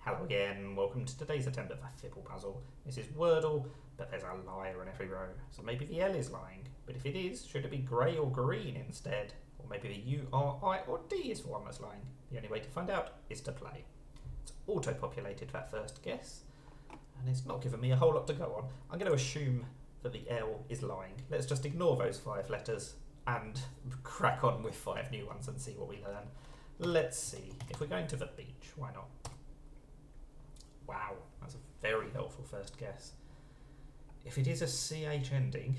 Hello again, welcome to today's attempt at a Fibble puzzle. This is Wordle, but there's a liar in every row. So maybe the L is lying, but if it is, should it be grey or green instead? Or maybe the U, R, I or D is the one that's lying. The only way to find out is to play. It's auto-populated that first guess, and it's not given me a whole lot to go on. I'm going to assume that the L is lying. Let's just ignore those 5 letters and crack on with 5 new ones and see what we learn. Let's see. If we're going to the beach, why not? Wow, that's a very helpful first guess. If it is a CH ending,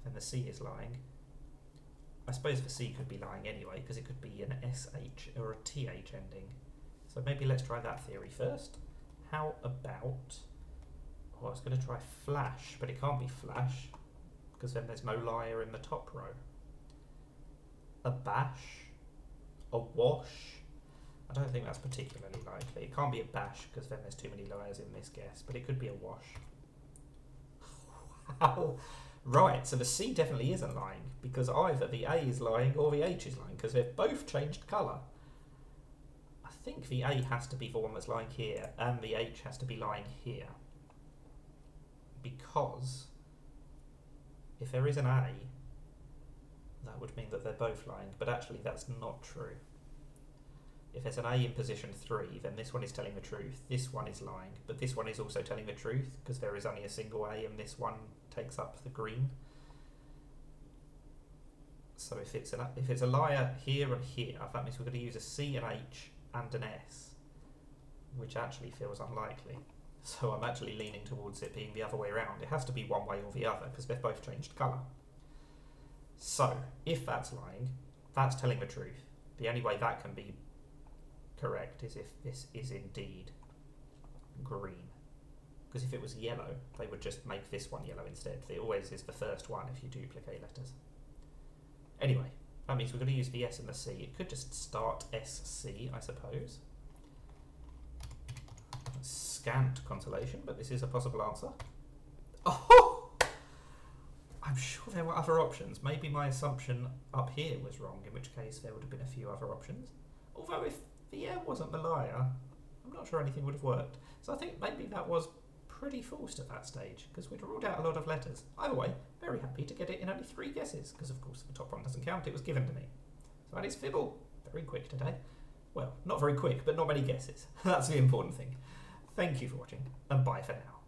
then the C is lying. I suppose the C could be lying anyway, because it could be an SH or a TH ending. So maybe let's try that theory first. How about... Oh, I was going to try flash, but it can't be flash, because then there's no liar in the top row. A bash? A wash? I don't think that's particularly likely. It can't be a bash because then there's too many liars in this guess, but it could be a wash. Wow. Right, so the C definitely isn't lying because either the A is lying or the H is lying because they've both changed colour. I think the A has to be the one that's lying here and the H has to be lying here. Because if there is an A, that would mean that they're both lying, but actually that's not true. If there's an A in position 3, then this one is telling the truth, this one is lying, but this one is also telling the truth because there is only a single A and this one takes up the green. So if it's a liar here and here, that means we're going to use a C, an H and an S, which actually feels unlikely. So I'm actually leaning towards it being the other way around. It has to be one way or the other because they've both changed colour. So if that's lying, that's telling the truth. The only way that can be correct is if this is indeed green, because if it was yellow they would just make this one yellow instead. It always is the first one if you duplicate letters. Anyway, that means we're going to use the S and the C. It could just start SC, I suppose. Scant consolation, but this is a possible answer. Oh! I'm sure there were other options. Maybe my assumption up here was wrong, in which case there would have been a few other options. Although if the L wasn't the liar, I'm not sure anything would have worked. So I think maybe that was pretty forced at that stage, because we'd ruled out a lot of letters. Either way, very happy to get it in only 3 guesses, because of course the top one doesn't count, it was given to me. So that is Fibble. Very quick today. Well, not very quick, but not many guesses. That's the important thing. Thank you for watching, and bye for now.